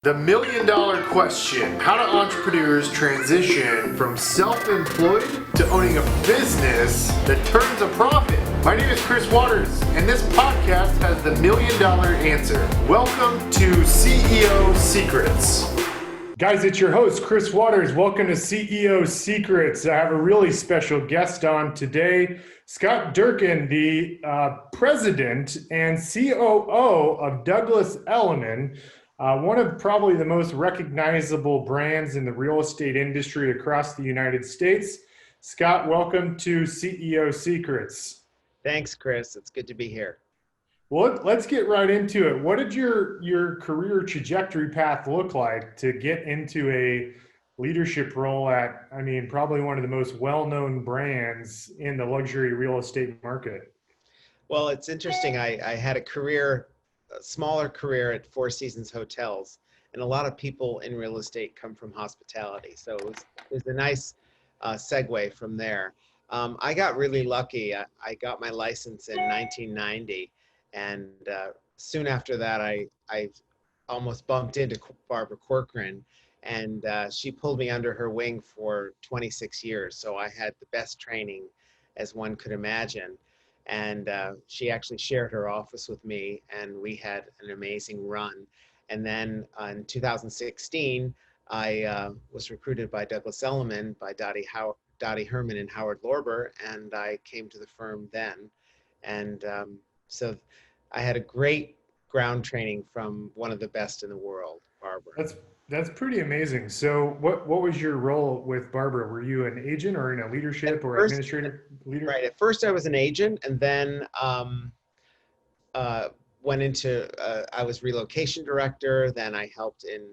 The million dollar question: how do entrepreneurs transition from self-employed to owning a business that turns a profit? My name is Chris Waters, and this podcast has the million dollar answer. Welcome to CEO Secrets. Guys, it's your host, Chris Waters. Welcome to CEO Secrets. I have a really special guest on today, Scott Durkin, the president and COO of Douglas Elliman, one of probably the most recognizable brands in the real estate industry across the United States. Scott, welcome to CEO Secrets. Thanks, Chris. It's good to be here. Well, let's get right into it. What did your career trajectory path look like to get into a leadership role at, probably one of the most well-known brands in the luxury real estate market? Well, it's interesting. I had a smaller career at Four Seasons Hotels, and a lot of people in real estate come from hospitality. So it was a nice segue from there. I got really lucky. I got my license in 1990. And soon after that, I almost bumped into Barbara Corcoran, and she pulled me under her wing for 26 years. So I had the best training as one could imagine. And she actually shared her office with me, and we had an amazing run. And then in 2016, I was recruited by Douglas Elliman, by Dottie Herman and Howard Lorber, and I came to the firm then. And so I had a great ground training from one of the best in the world, Barbara. That's pretty amazing. So what was your role with Barbara? Were you an agent or in a leadership or administrative leader? Right. At first I was an agent, and then went into, I was relocation director. Then I helped in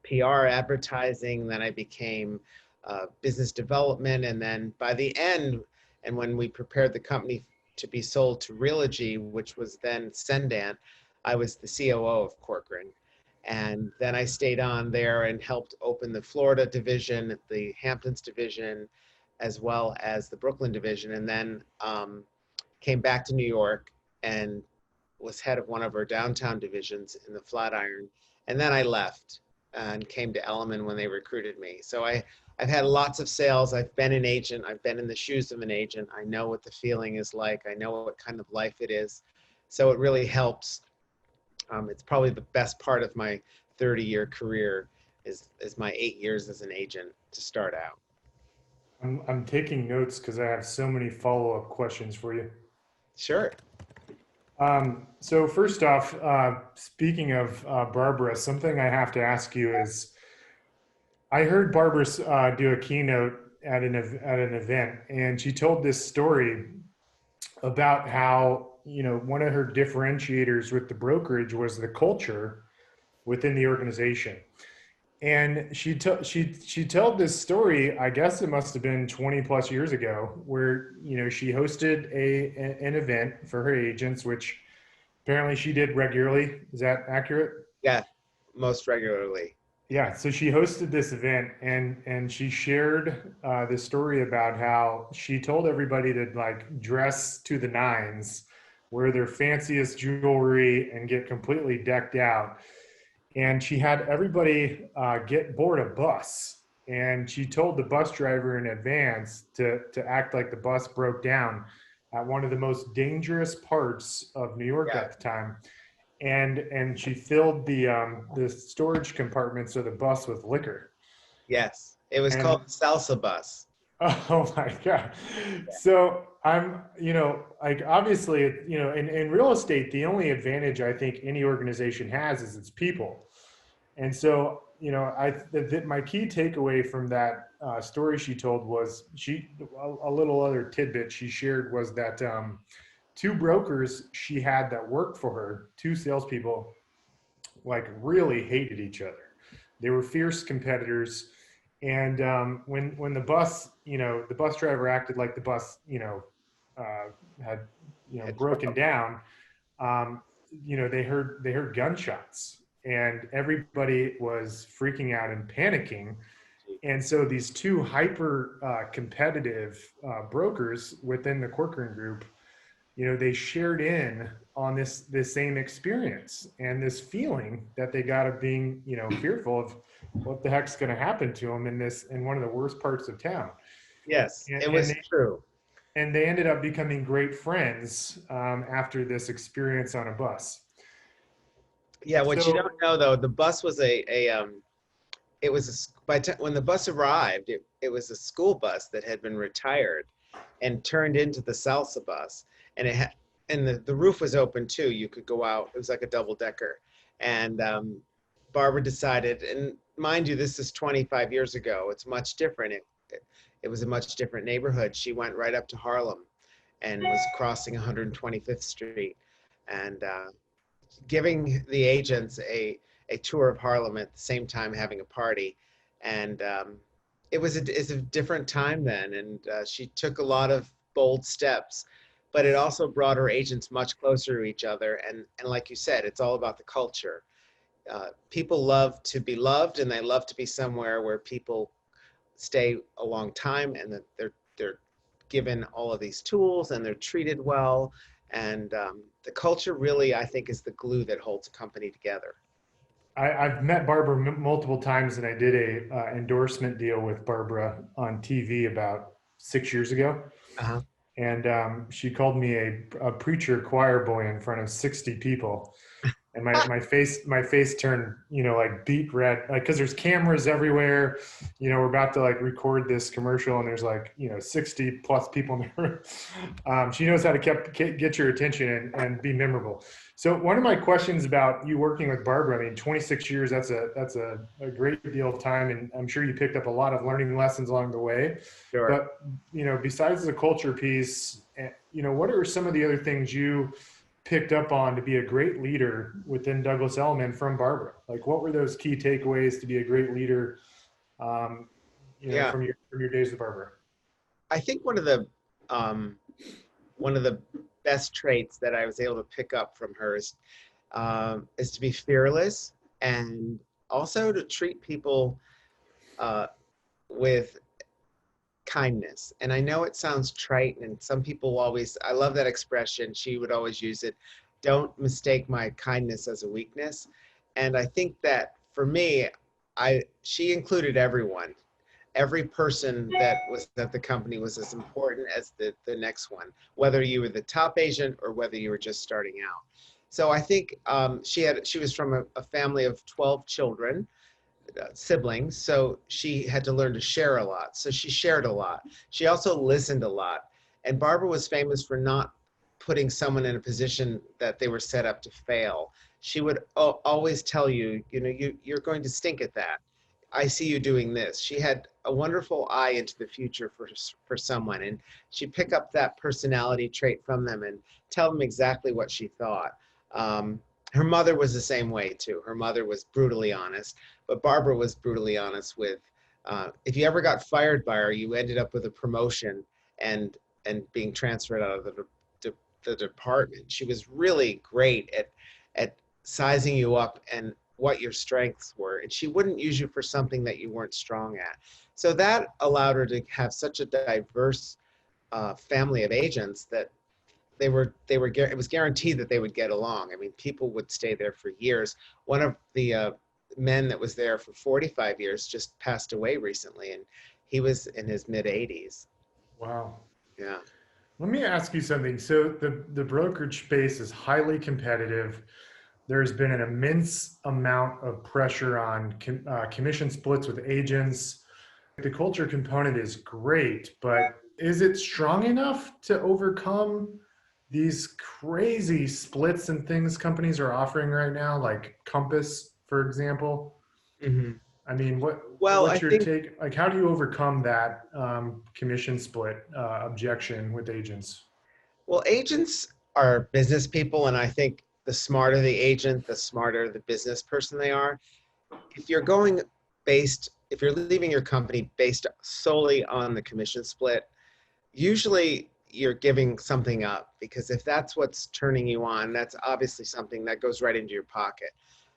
PR advertising. Then I became business development. And then by the end, and when we prepared the company to be sold to Realogy, which was then Cendant, I was the COO of Corcoran. And then I stayed on there and helped open the Florida division, the Hamptons division, as well as the Brooklyn division. And then came back to New York and was head of one of our downtown divisions in the Flatiron. And then I left and came to Elliman when they recruited me. So I've had lots of sales. I've been an agent. I've been in the shoes of an agent. I know what the feeling is like. I know what kind of life it is. So it really helps. It's probably the best part of my 30-year career is my 8 years as an agent to start out. I'm taking notes because I have so many follow-up questions for you. Sure. So first off, speaking of Barbara, something I have to ask you is, I heard Barbara do a keynote at an event, and she told this story about how, one of her differentiators with the brokerage was the culture within the organization. And she told this story, I guess it must have been 20 plus years ago, where, she hosted an event for her agents, which apparently she did regularly. Is that accurate? Yeah, most regularly. Yeah, so she hosted this event, and she shared this story about how she told everybody to dress to the nines, wear their fanciest jewelry, and get completely decked out. And she had everybody get board a bus, and she told the bus driver in advance to act like the bus broke down at one of the most dangerous parts of New York at the time. And she filled the storage compartments of the bus with liquor. Yes, it was called the salsa bus. Oh my God. Yeah. So I'm, obviously, in real estate, the only advantage I think any organization has is its people. And so, my key takeaway from that story she told was a little other tidbit she shared was that two brokers she had that worked for her, two salespeople, really hated each other. They were fierce competitors. And when the bus, the bus driver acted like the bus, had, broken down, they heard gunshots, and everybody was freaking out and panicking. And so these two hyper competitive brokers within the Corcoran group they shared in on this same experience and this feeling that they got of being, fearful of what the heck's going to happen to them in one of the worst parts of town. Yes, And, it and was they true. and they ended up becoming great friends after this experience on a bus. Yeah, what you So, don't know though, the bus was it was when the bus arrived, it was a school bus that had been retired and turned into the salsa bus, and the roof was open too. You could go out. It was like a double decker, and Barbara decided, and mind you, this is 25 years ago. It's much different. It was a much different neighborhood. She went right up to Harlem, and was crossing 125th Street, and giving the agents a tour of Harlem at the same time having a party. And it's a different time then. And she took a lot of bold steps, but it also brought her agents much closer to each other. And like you said, it's all about the culture. People love to be loved, and they love to be somewhere where people stay a long time, and that they're given all of these tools and they're treated well. And the culture really, I think, is the glue that holds a company together. I've met Barbara multiple times, and I did a endorsement deal with Barbara on TV about 6 years ago. Uh-huh. And she called me a preacher choir boy in front of 60 people. And my face turned, like beet red, like, because there's cameras everywhere. We're about to like record this commercial, and there's like 60 plus people in there. She knows how to get your attention and be memorable. So one of my questions about you working with Barbara, I mean, 26 years, that's a great deal of time, and I'm sure you picked up a lot of learning lessons along the way. Sure. But besides the culture piece, what are some of the other things you picked up on to be a great leader within Douglas Elliman from Barbara? Like, what were those key takeaways to be a great leader, Yeah. from your days with Barbara? I think um, one of the best traits that I was able to pick up from her is to be fearless, and also to treat people with kindness. And I know it sounds trite, and some people always, I love that expression. She would always use it. Don't mistake my kindness as a weakness. And I think that for me, she included everyone. Every person that was at the company was as important as the next one, whether you were the top agent or whether you were just starting out. So I think she was from a family of 12 children, siblings, so she had to learn to share a lot. So she shared a lot. She also listened a lot. And Barbara was famous for not putting someone in a position that they were set up to fail. She would always tell you, you're going to stink at that. I see you doing this. She had a wonderful eye into the future for someone, and she'd pick up that personality trait from them and tell them exactly what she thought. Her mother was the same way too. Her mother was brutally honest, but Barbara was brutally honest with, if you ever got fired by her, you ended up with a promotion and being transferred out of the department. She was really great at sizing you up and what your strengths were, and she wouldn't use you for something that you weren't strong at. So that allowed her to have such a diverse family of agents that it was guaranteed that they would get along. I mean, people would stay there for years. One of the men that was there for 45 years just passed away recently, and he was in his mid 80s. Wow. Yeah. Let me ask you something. So the brokerage space is highly competitive. There's been an immense amount of pressure on commission splits with agents. The culture component is great, but is it strong enough to overcome these crazy splits and things companies are offering right now, like Compass, for example? Mm-hmm. I mean, Well, I what's your think, take? Like, how do you overcome that commission split objection with agents? well, agents are business people, and I think the smarter the agent, the smarter the business person they are. If you're if you're leaving your company based solely on the commission split, usually you're giving something up, because if that's what's turning you on, that's obviously something that goes right into your pocket.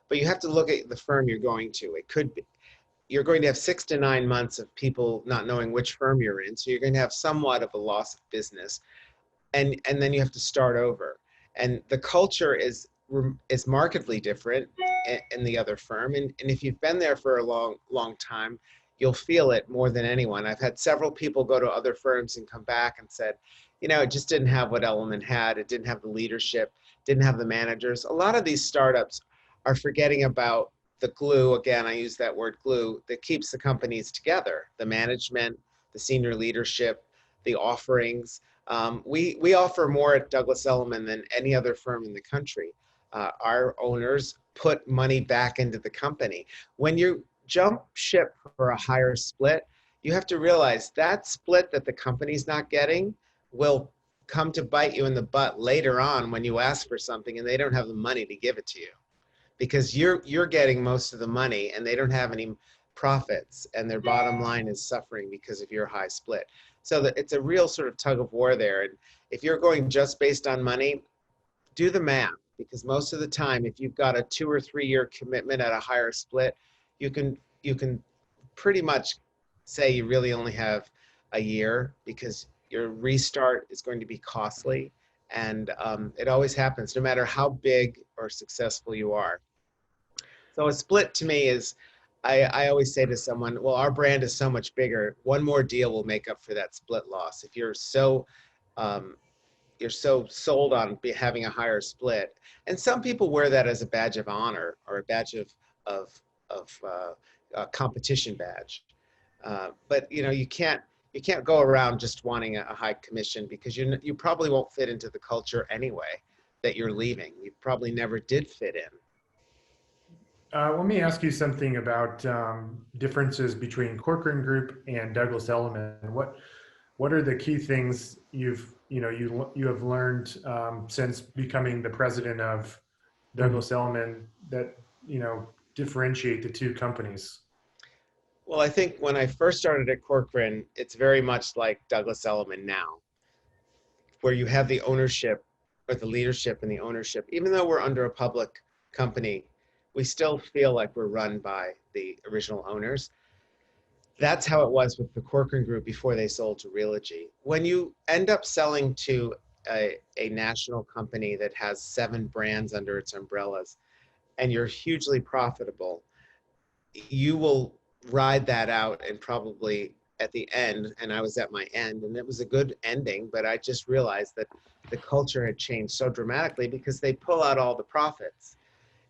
But you have to look at the firm you're going to. It could be you're going to have 6 to 9 months of people not knowing which firm you're in, so you're going to have somewhat of a loss of business. and then you have to start over. And the culture is markedly different in the other firm. And if you've been there for a long time, you'll feel it more than anyone. I've had several people go to other firms and come back and said, you know, it just didn't have what Elliman had. It didn't have the leadership, didn't have the managers. A lot of these startups are forgetting about the glue, again, I use that word glue, that keeps the companies together, the management, the senior leadership, the offerings. We offer more at Douglas Elliman than any other firm in the country. Our owners put money back into the company. When you jump ship for a higher split, you have to realize that split that the company's not getting will come to bite you in the butt later on when you ask for something and they don't have the money to give it to you, because you're getting most of the money and they don't have any profits and their bottom line is suffering because of your high split. So that it's a real sort of tug of war there. And if you're going just based on money, do the math, because most of the time, if you've got a 2 or 3 year commitment at a higher split, you can pretty much say you really only have a year, because your restart is going to be costly. And it always happens, no matter how big or successful you are. So a split to me is, I always say to someone, well, our brand is so much bigger. One more deal will make up for that split loss. If you're so sold on having a higher split, and some people wear that as a badge of honor or a badge of competition badge. But you know, you can't go around just wanting a high commission, because you probably won't fit into the culture anyway that you're leaving. You probably never did fit in. Let me ask you something about differences between Corcoran Group and Douglas Elliman. What are the key things you have learned since becoming the president of Douglas Elliman that differentiate the two companies? Well, I think when I first started at Corcoran, it's very much like Douglas Elliman now, where you have the ownership, or the leadership and the ownership. Even though we're under a public company, we still feel like we're run by the original owners. That's how it was with the Corcoran Group before they sold to Realogy. When you end up selling to a national company that has 7 brands under its umbrellas, and you're hugely profitable, you will ride that out, and probably at the end, and I was at my end, and it was a good ending, but I just realized that the culture had changed so dramatically because they pull out all the profits.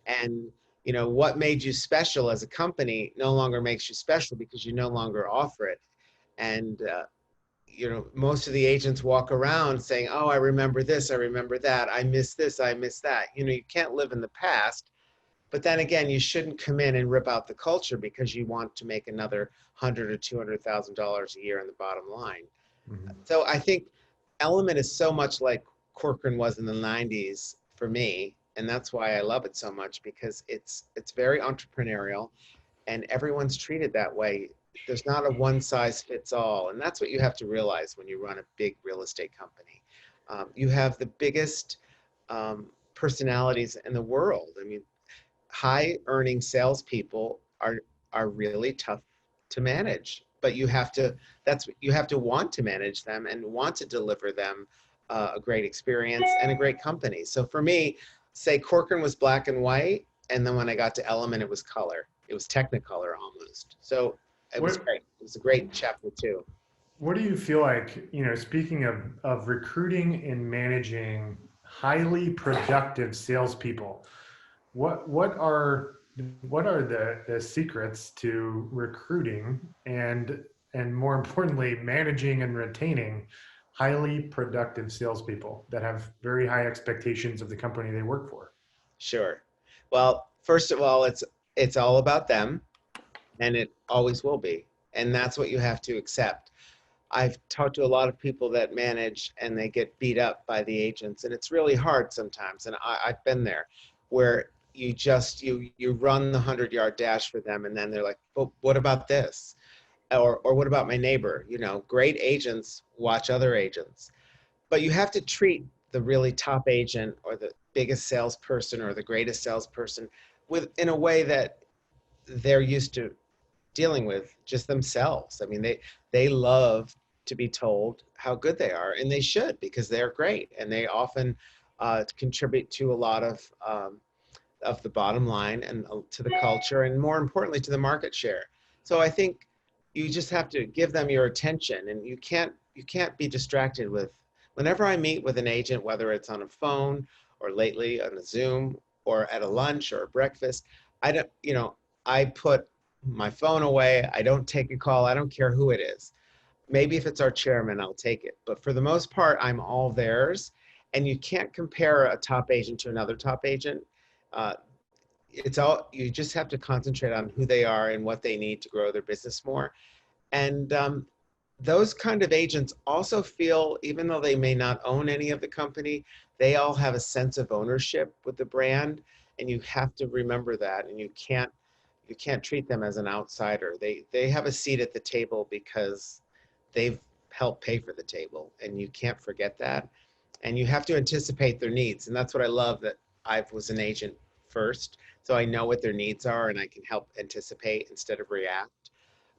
And you know, what made you special as a company no longer makes you special, because you no longer offer it. And you know, most of the agents walk around saying, oh, I remember this, I remember that, I miss this, I miss that. You know, you can't live in the past. But then again, you shouldn't come in and rip out the culture because you want to make another $100,000 or $200,000 a year in the bottom line. Mm-hmm. So I think Elliman is so much like Corcoran was in the 90s for me. And that's why I love it so much, because it's very entrepreneurial and everyone's treated that way. There's not a one size fits all. And that's what you have to realize when you run a big real estate company. You have the biggest personalities in the world. I mean, high earning salespeople are really tough to manage, but you have to want to manage them and want to deliver them a great experience and a great company. So for me, say Corcoran was black and white, and then when I got to Elliman, it was color. It was Technicolor almost. So it was great. It was a great chapter 2. What do you feel like, speaking of recruiting and managing highly productive salespeople, what are the secrets to recruiting and more importantly, managing and retaining highly productive salespeople that have very high expectations of the company they work for? Sure. Well, first of all, it's all about them, and it always will be. And that's what you have to accept. I've talked to a lot of people that manage and they get beat up by the agents, and it's really hard sometimes. And I've been there, where you run the 100-yard dash for them, and then they're like, well, what about this? Or what about my neighbor? You know, great agents watch other agents. But you have to treat the really top agent or the biggest salesperson or the greatest salesperson in a way that they're used to dealing with just themselves. I mean, they love to be told how good they are, and they should, because they're great, and they often contribute to a lot of the bottom line and to the culture, and more importantly to the market share. So I think you just have to give them your attention, and you can't be distracted with. Whenever I meet with an agent, whether it's on a phone or lately on a Zoom or at a lunch or a breakfast, I don't, I put my phone away. I don't take a call. I don't care who it is. Maybe if it's our chairman, I'll take it. But for the most part, I'm all theirs. And you can't compare a top agent to another top agent. Uh, you just have to concentrate on who they are and what they need to grow their business more. And those kind of agents also feel, even though they may not own any of the company, they all have a sense of ownership with the brand. And you have to remember that. And you can't treat them as an outsider. They have a seat at the table because they've helped pay for the table, and you can't forget that. And you have to anticipate their needs, and that's what I love, that I was an agent first, so I know what their needs are and I can help anticipate instead of react.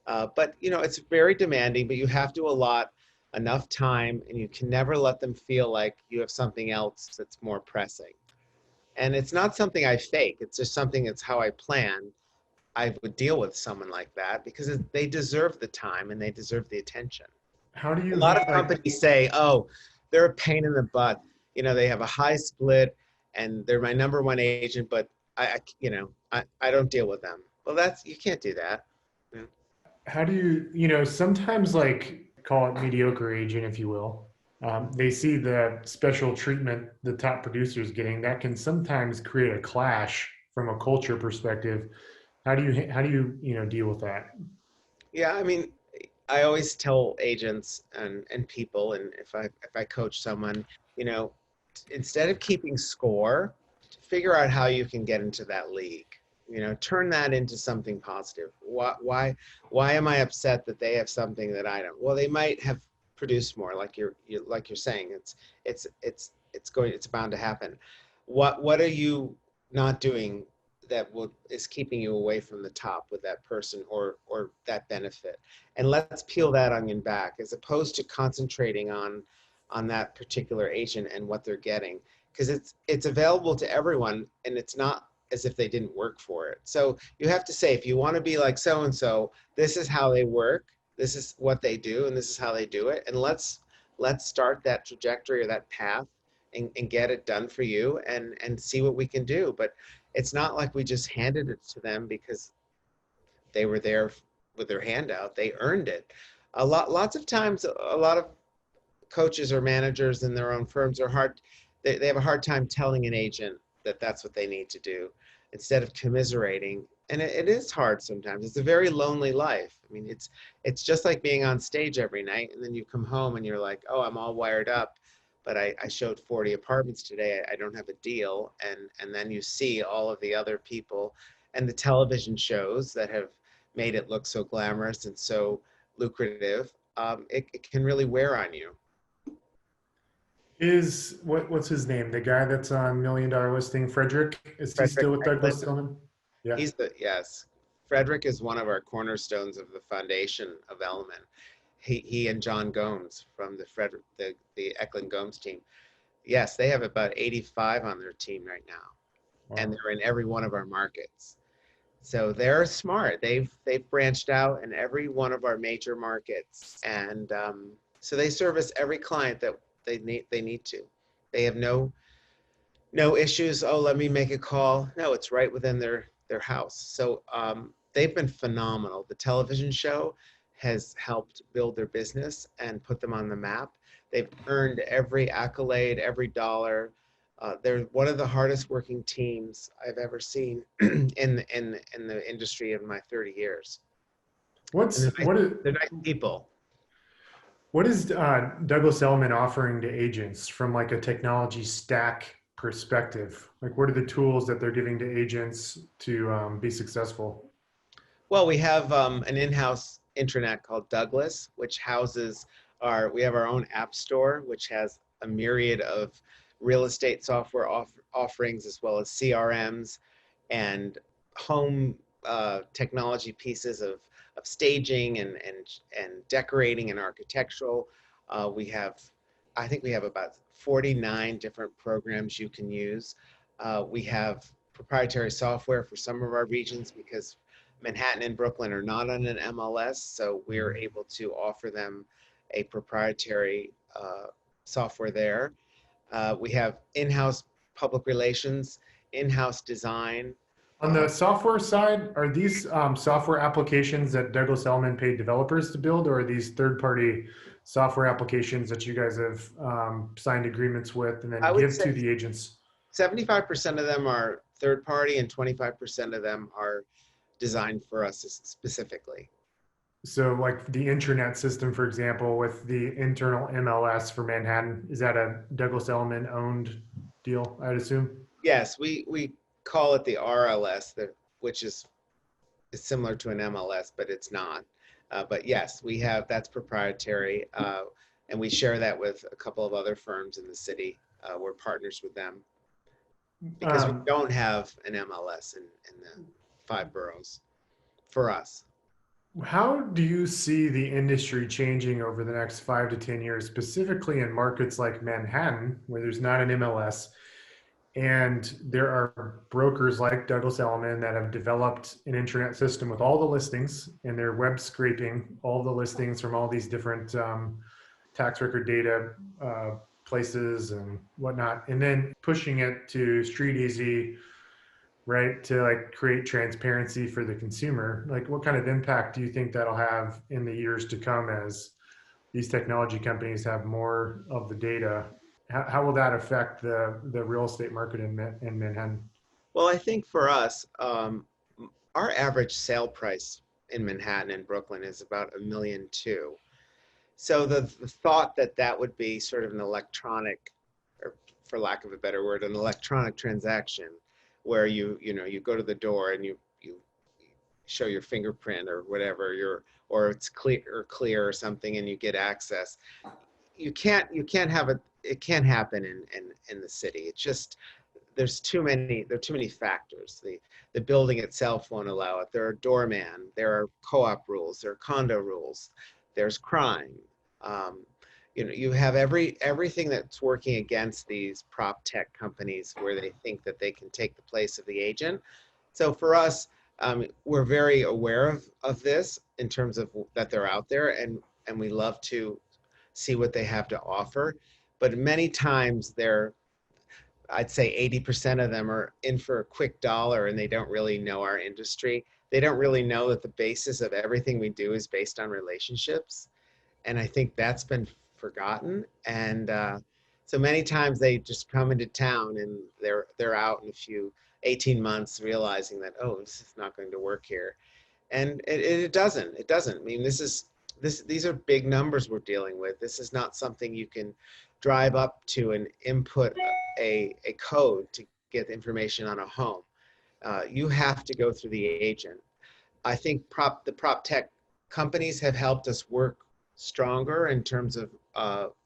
But it's very demanding, but you have to allot enough time, and you can never let them feel like you have something else that's more pressing. And it's not something I fake, it's just something that's how I plan. I would deal with someone like that because they deserve the time and they deserve the attention. How do A you lot of like? companies say, oh, they're a pain in the butt. They have a high split and they're my number one agent, but I don't deal with them. Well, you can't do that. Yeah. How do you sometimes, like, call it mediocre agent, if you will. They see the special treatment the top producer's getting. That can sometimes create a clash from a culture perspective. How do you deal with that? Yeah, I mean, I always tell agents and people, and if I coach someone, you know, instead of keeping score, figure out how you can get into that league. Turn that into something positive. Why am I upset that they have something that I don't? Well, they might have produced more, like you're saying. It's bound to happen. What are you not doing that is keeping you away from the top with that person or that benefit? And let's peel that onion back, as opposed to concentrating on that particular agent and what they're getting, because it's available to everyone, and it's not as if they didn't work for it. So you have to say, if you want to be like so and so, this is how they work, this is what they do, and this is how they do it, and let's start that trajectory or that path, and get it done for you, and see what we can do. But it's not like we just handed it to them because they were there with their hand out. They earned it. Lots of times, a lot of coaches or managers in their own firms they have a hard time telling an agent that that's what they need to do, instead of commiserating. And it is hard sometimes. It's a very lonely life. I mean, it's just like being on stage every night, and then you come home and you're like, oh, I'm all wired up, but I showed 40 apartments today. I don't have a deal. And then you see all of the other people and the television shows that have made it look so glamorous and so lucrative. It can really wear on you. What's his name? The guy that's on Million Dollar Listing, Frederick. Is he Frederick still with Douglas Eklund, Elliman? Yeah. yes. Frederick is one of our cornerstones of the foundation of Elliman. He and John Gomes from the Eklund Gomes team. Yes, they have about 85 on their team right now, and Wow. they're in every one of our markets. So they're smart. They've branched out in every one of our major markets, and so they service every client that they need to. They have no issues. Oh, let me make a call. No, it's right within their house. So they've been phenomenal. The television show has helped build their business and put them on the map. They've earned every accolade, every dollar. They're one of the hardest working teams I've ever seen in the industry in my 30 years. And What's what is they're nice people. what is Douglas Elliman offering to agents from, like, a technology stack perspective? Like, what are the tools that they're giving to agents to be successful? Well, we have an in-house intranet called Douglas, which we have our own app store, which has a myriad of real estate software offerings, as well as CRMs and home technology pieces of staging and decorating and architectural. We have, I think we have about 49 different programs you can use. We have proprietary software for some of our regions because Manhattan and Brooklyn are not on an MLS, so we're able to offer them a proprietary software there. We have in-house public relations, in-house design. On the software side, are these software applications that Douglas Elliman paid developers to build, or are these third-party software applications that you guys have signed agreements with and then I would give say to the agents? 75% of them are third party and 25% of them are designed for us specifically. So, like the intranet system, for example, with the internal MLS for Manhattan, is that a Douglas Elliman owned deal, I'd assume? Yes, we call it the RLS, which is similar to an MLS, but it's not. But yes, we have, that's proprietary, and we share that with a couple of other firms in the city. We're partners with them because we don't have an MLS in the 5 boroughs for us. How do you see the industry changing over the next 5 to 10 years, specifically in markets like Manhattan, where there's not an MLS, and there are brokers like Douglas Elliman that have developed an internet system with all the listings, and they're web scraping all the listings from all these different tax record data places and whatnot, and then pushing it to Street Easy, right, to like create transparency for the consumer. Like, what kind of impact do you think that'll have in the years to come as these technology companies have more of the data? How will that affect the real estate market in Manhattan? Well, I think for us, our average sale price in Manhattan and Brooklyn is about $1.2 million. So the thought that that would be sort of an electronic, or for lack of a better word, an electronic transaction, where you go to the door and you show your fingerprint or whatever, or it's clear or something, and you get access. You can't have it can't happen in the city. It's just there are too many factors. The building itself won't allow it. There are doorman, there are co-op rules, there are condo rules, there's crime. You have everything that's working against these prop tech companies where they think that they can take the place of the agent. So for us, we're very aware of this in terms of that they're out there, and we love to see what they have to offer. But many times I'd say 80% of them are in for a quick dollar, and they don't really know our industry. They don't really know that the basis of everything we do is based on relationships. And I think that's been forgotten. And so many times they just come into town and they're out in 18 months realizing that, oh, this is not going to work here. And it doesn't. I mean, these are big numbers we're dealing with. This is not something you can drive up to and input a code to get information on a home. You have to go through the agent. I think the prop tech companies have helped us work stronger in terms of,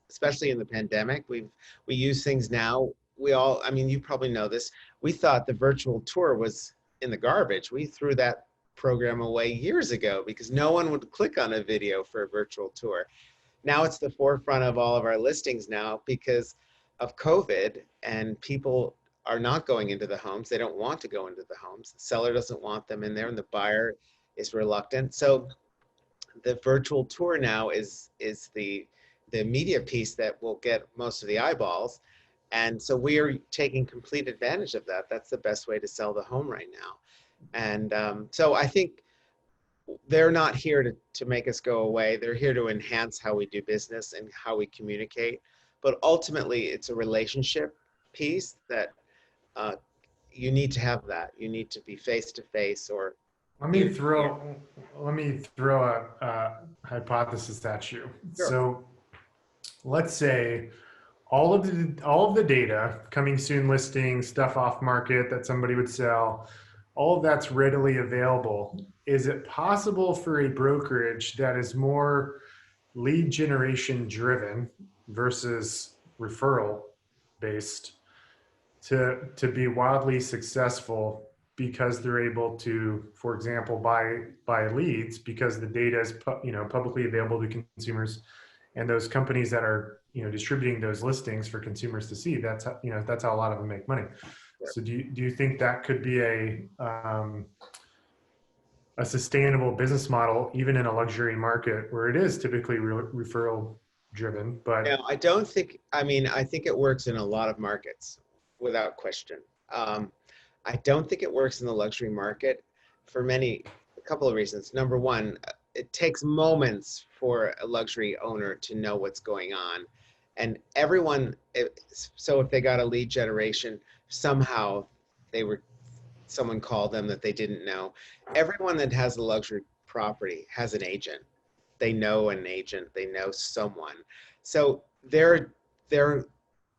especially in the pandemic. We use things now. I mean, you probably know this. We thought the virtual tour was in the garbage. We threw that program away years ago because no one would click on a video for a virtual tour. Now it's the forefront of all of our listings now because of COVID, and people are not going into the homes. They don't want to go into the homes. The seller doesn't want them in there, and the buyer is reluctant. So the virtual tour now is the media piece that will get most of the eyeballs. And so we are taking complete advantage of that. That's the best way to sell the home right now. And so I think they're not here to make us go away. They're here to enhance how we do business and how we communicate. But ultimately, it's a relationship piece that you need to have that. You need to be face to face, or Let me throw a hypothesis at you. Sure. So let's say all of the data, coming soon listings, stuff off market that somebody would sell, all of that's readily available. Is it possible for a brokerage that is more lead generation driven versus referral based to be wildly successful because they're able to, for example, buy leads because the data is publicly available to consumers, and those companies that are, distributing those listings for consumers to see, that's how, that's how a lot of them make money. Sure. So do you think that could be a sustainable business model, even in a luxury market where it is typically referral driven? No, But I don't think, I mean, I think it works in a lot of markets without question. Um, I don't think it works in the luxury market for a couple of reasons. Number one, it takes moments for a luxury owner to know what's going on. And everyone, so if they got a lead generation, somehow they were, someone called them that they didn't know. Everyone that has a luxury property has an agent. They know an agent, they know someone. So they're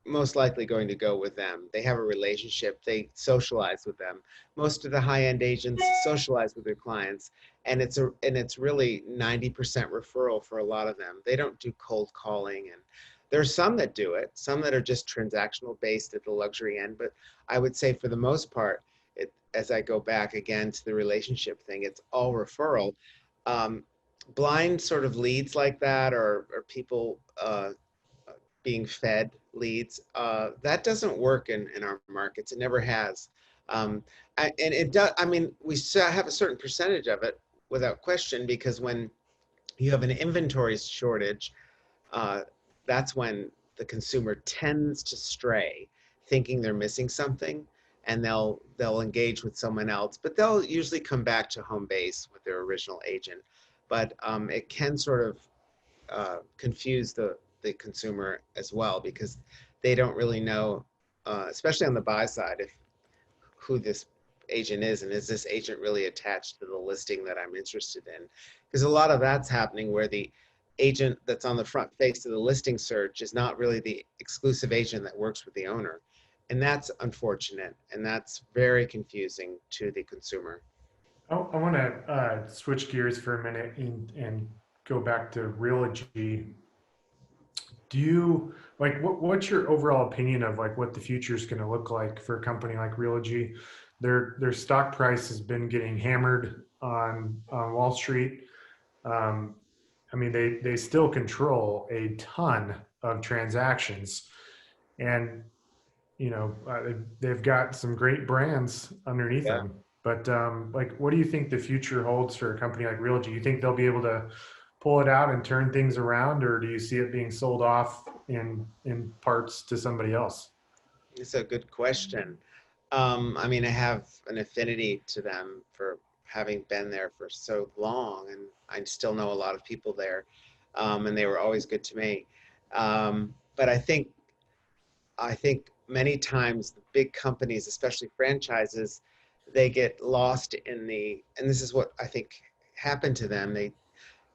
most likely going to go with them. They have a relationship, they socialize with them. Most of the high-end agents socialize with their clients, and it's really 90% referral for a lot of them. They don't do cold calling, and there's some that do it, some that are just transactional based at the luxury end, but I would say for the most part, as I go back again to the relationship thing, it's all referral. Um, Blind sort of leads like that, or people being fed leads, that doesn't work in our markets. It never has. And it does, I mean, we have a certain percentage of it without question, because when you have an inventory shortage, uh, that's when the consumer tends to stray, thinking they're missing something, and they'll engage with someone else, but they'll usually come back to home base with their original agent. But it can sort of confuse the consumer as well, because they don't really know, especially on the buy side, if who this agent is, and is this agent really attached to the listing that I'm interested in? Because a lot of that's happening where the agent that's on the front face of the listing search is not really the exclusive agent that works with the owner. And that's unfortunate, and that's very confusing to the consumer. I want to switch gears for a minute and go back to Realogy. Do you like what's your overall opinion of like what the future is going to look like for a company like Realogy? Their stock price has been getting hammered on Wall Street. Um, I mean, they still control a ton of transactions, and they've got some great brands underneath Yeah. them. But like, what do you think the future holds for a company like Realogy? Do you think they'll be able to pull it out and turn things around, or do you see it being sold off in parts to somebody else? It's a good question. I mean, I have an affinity to them for having been there for so long, and I still know a lot of people there, and they were always good to me. But I think many times the big companies, especially franchises, they get lost in and this is what I think happened to them.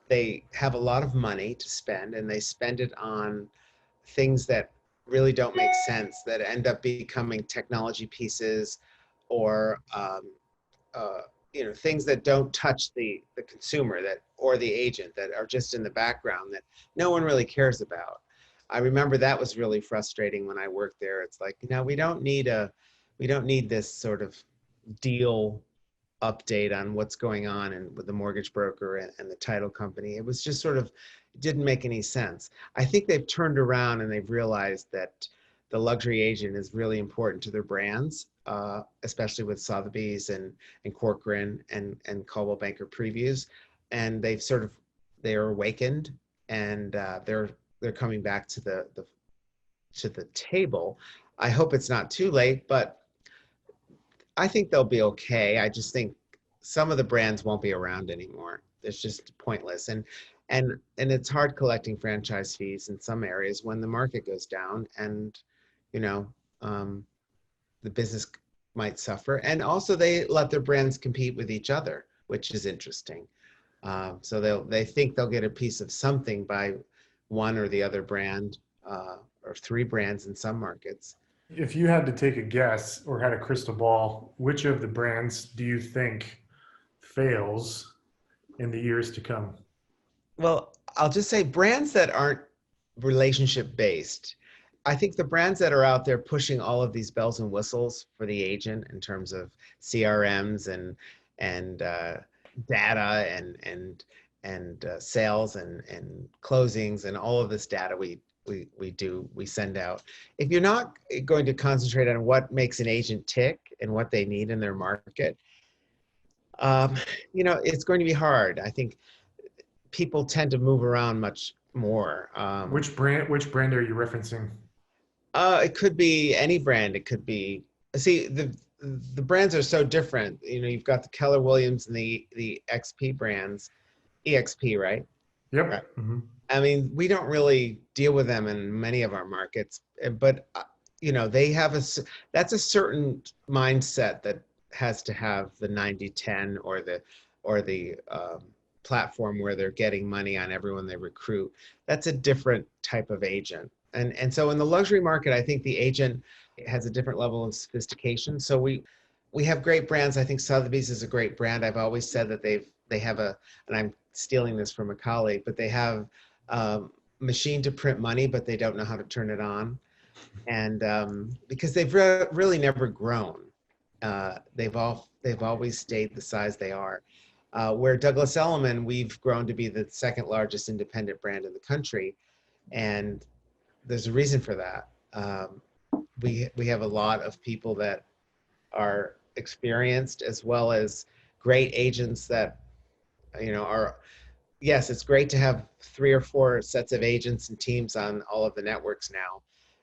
They have a lot of money to spend, and they spend it on things that really don't make sense, that end up becoming technology pieces, or uh, things that don't touch the consumer, that or the agent, that are just in the background that no one really cares about. I remember that was really frustrating when I worked there. It's like, we don't need this sort of deal update on what's going on and with the mortgage broker and the title company. It was just sort of, it didn't make any sense. I think they've turned around and they've realized that the luxury agent is really important to their brands, especially with Sotheby's and Corcoran and Coldwell Banker Previews. And they're awakened, and they're coming back to the table. I hope it's not too late, but I think they'll be okay. I just think some of the brands won't be around anymore. It's just pointless. And it's hard collecting franchise fees in some areas when the market goes down, and you know um, the business might suffer. And also they let their brands compete with each other, which is interesting. So they think they'll get a piece of something by one or the other brand, or three brands in some markets. If you had to take a guess or had a crystal ball, which of the brands do you think fails in the years to come? Well, I'll just say brands that aren't relationship based. I think the brands that are out there pushing all of these bells and whistles for the agent in terms of CRMs and data sales and closings and all of this data we send out. If you're not going to concentrate on what makes an agent tick and what they need in their market, it's going to be hard. I think people tend to move around much more. Which brand are you referencing? It could be any brand. It could be, see, the brands are so different. You've got the Keller Williams and the XP brands, EXP, right? Yep. Right. Mm-hmm. I mean, we don't really deal with them in many of our markets, but they have that's a certain mindset that has to have the 90-10 or the platform where they're getting money on everyone they recruit. That's a different type of agent. And so in the luxury market, I think the agent has a different level of sophistication. So we have great brands. I think Sotheby's is a great brand. I've always said that they have and I'm stealing this from a colleague, but they have a machine to print money, but they don't know how to turn it on. And because they've really never grown. They've always stayed the size they are. Where Douglas Elliman, we've grown to be the second largest independent brand in the country. And there's a reason for that. We have a lot of people that are experienced, as well as great agents that, are, yes, it's great to have 3 or 4 sets of agents and teams on all of the networks now.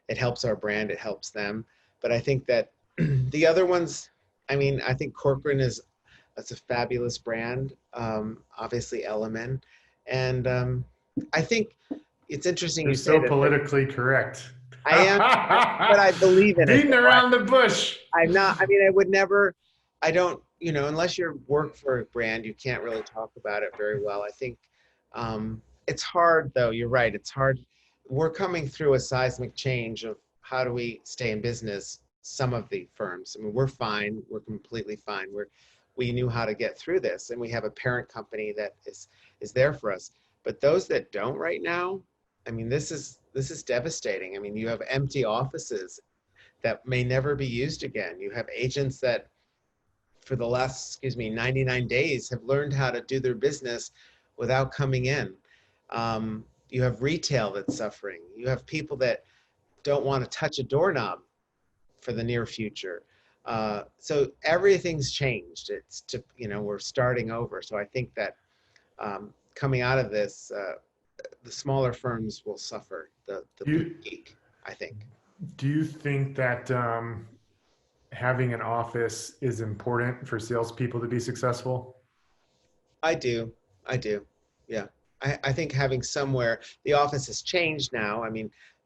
It helps our brand, it helps them. But I think that the other ones, I think Corcoran that's a fabulous brand. Obviously Elliman. And I think it's interesting You're you say so that. politically correct. I am, but I believe in it. Beating around the bush. I'm not, I would never, I don't, unless you work for a brand, you can't really talk about it very well. I think it's hard, though. You're right. It's hard. We're coming through a seismic change of how do we stay in business, some of the firms. We're fine. We're completely fine. We knew how to get through this, and we have a parent company that is there for us. But those that don't right now, this is devastating. You have empty offices that may never be used again. You have agents that for the last, 99 days have learned how to do their business without coming in. You have retail that's suffering. You have people that don't want to touch a doorknob for the near future. So everything's changed. We're starting over. So I think that coming out of this, the smaller firms will suffer the boutique, I think. Do you think that having an office is important for salespeople to be successful? I do. Yeah. I think having somewhere, the office has changed now.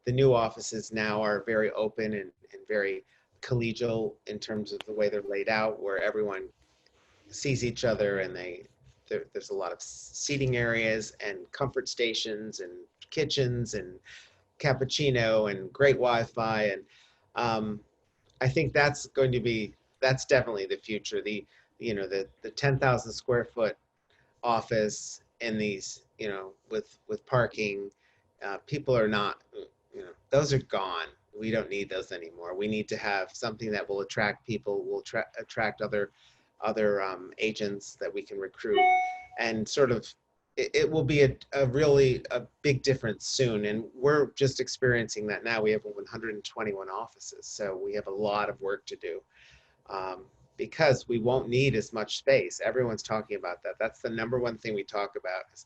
The new offices now are very open and very collegial in terms of the way they're laid out, where everyone sees each other, and there's a lot of seating areas and comfort stations and kitchens and cappuccino and great Wi-Fi. And I think that's definitely the future. The 10,000 square foot office in these, with parking, people are not, those are gone. We don't need those anymore. We need to have something that will attract people, will attract other agents that we can recruit, and sort of it will be a really big difference soon. And we're just experiencing that now. We have 121 offices, so we have a lot of work to do, because we won't need as much space. Everyone's talking about that. That's the number one thing we talk about, is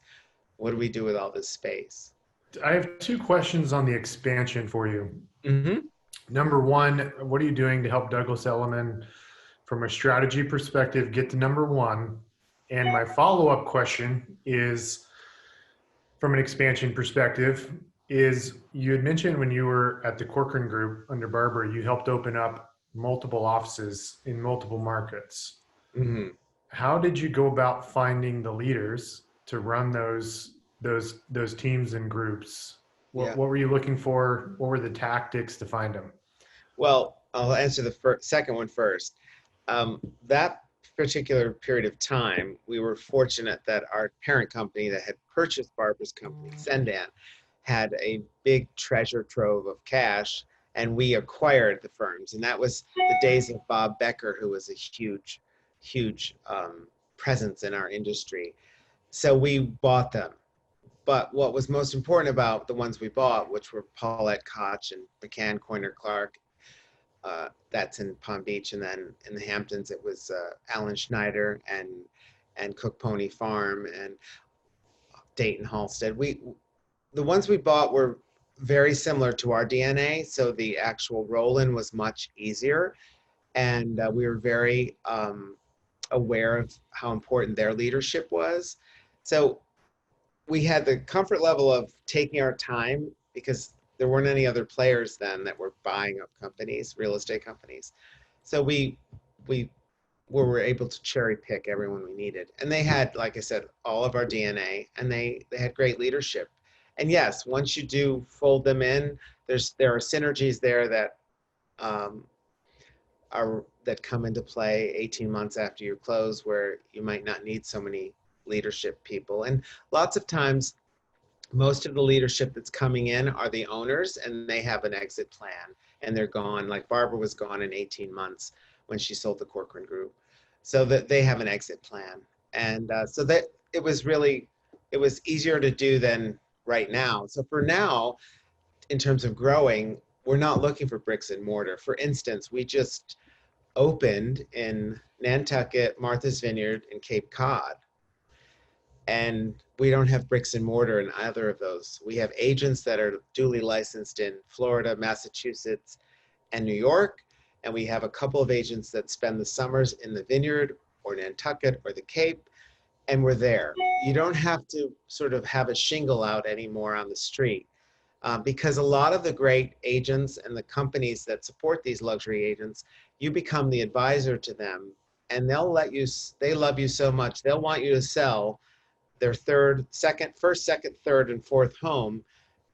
what do we do with all this space? I have 2 questions on the expansion for you. Mm-hmm. Number one, what are you doing to help Douglas Elliman from a strategy perspective get to number 1? And my follow-up question is, from an expansion perspective, is you had mentioned when you were at the Corcoran Group under Barbara, you helped open up multiple offices in multiple markets. Mm-hmm. How did you go about finding the leaders to run those teams and groups? What were you looking for? What were the tactics to find them? Well, I'll answer the second one first. That particular period of time, we were fortunate that our parent company that had purchased Barbara's company, Sendan, had a big treasure trove of cash, and we acquired the firms. And that was the days of Bob Becker, who was a huge presence in our industry. So we bought them. But what was most important about the ones we bought, which were Paulette Koch and McCann Coiner Clark, that's in Palm Beach, and then in the Hamptons it was Alan Schneider and Cook Pony Farm and Dayton Halstead. The ones we bought were very similar to our DNA, so the actual roll-in was much easier, and we were very aware of how important their leadership was. So we had the comfort level of taking our time because there weren't any other players then that were buying up companies, real estate companies. So we were able to cherry pick everyone we needed. And they had, like I said, all of our DNA, and they had great leadership. And yes, once you do fold them in, there are synergies there that that come into play 18 months after you close, where you might not need so many leadership people. And lots of times, most of the leadership that's coming in are the owners, and they have an exit plan, and they're gone. Like Barbara was gone in 18 months when she sold the Corcoran Group, so that they have an exit plan. And so that it was easier to do than right now. So for now, in terms of growing, we're not looking for bricks and mortar. For instance, we just opened in Nantucket, Martha's Vineyard, and Cape Cod. And we don't have bricks and mortar in either of those. We have agents that are duly licensed in Florida, Massachusetts, and New York. And we have a couple of agents that spend the summers in the Vineyard or Nantucket or the Cape, and we're there. You don't have to sort of have a shingle out anymore on the street, because a lot of the great agents and the companies that support these luxury agents, you become the advisor to them, and they love you so much, they'll want you to sell their first, second, third, and fourth home,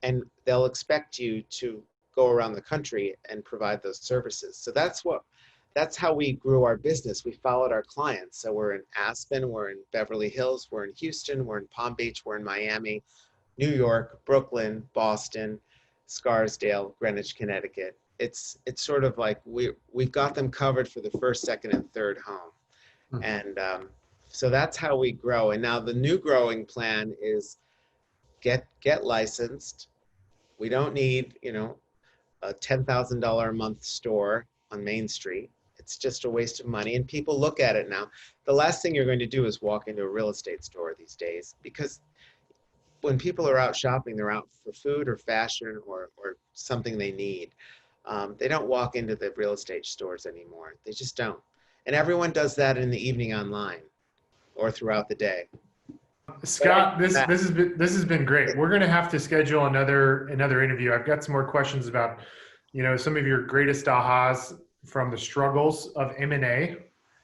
and they'll expect you to go around the country and provide those services. So that's how we grew our business. We followed our clients. So we're in Aspen, we're in Beverly Hills, we're in Houston, we're in Palm Beach, we're in Miami, New York, Brooklyn, Boston, Scarsdale, Greenwich, Connecticut. It's sort of like we've got them covered for the first, second, and third home. And so that's how we grow. And now the new growing plan is get licensed. We don't need, a $10,000 a month store on Main Street. It's just a waste of money. And people look at it now. The last thing you're going to do is walk into a real estate store these days, because when people are out shopping, they're out for food or fashion or something they need. They don't walk into the real estate stores anymore. They just don't. And everyone does that in the evening online or throughout the day. Scott, this has been great. We're going to have to schedule another interview. I've got some more questions about, some of your greatest ahas from the struggles of M&A.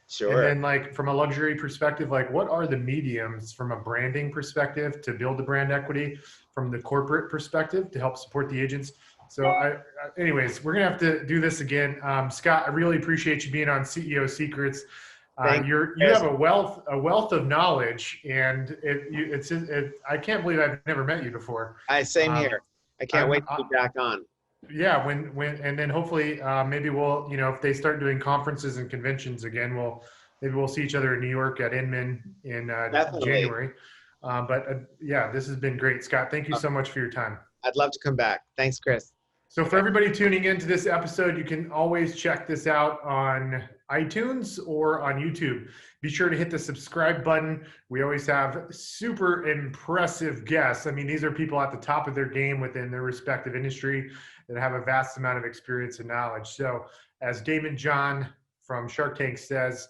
Sure. And then, like, from a luxury perspective, like, what are the mediums from a branding perspective to build the brand equity, from the corporate perspective to help support the agents? So anyways, we're going to have to do this again. Scott, I really appreciate you being on CEO Secrets. You have a wealth of knowledge, and I can't believe I've never met you before. Same here. I can't wait to be back on. Yeah, and then hopefully maybe we'll, if they start doing conferences and conventions again, maybe we'll see each other in New York at Inman in January. Yeah, this has been great, Scott. Thank you so much for your time. I'd love to come back. Thanks, Chris. So for everybody tuning into this episode, you can always check this out on iTunes or on YouTube. Be sure to hit the subscribe button. We always have super impressive guests. I mean, these are people at the top of their game within their respective industry that have a vast amount of experience and knowledge. So as Damon John from Shark Tank says,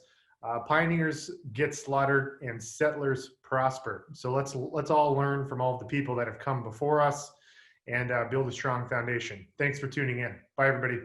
pioneers get slaughtered and settlers prosper. So let's all learn from all of the people that have come before us and build a strong foundation. Thanks for tuning in. Bye, everybody.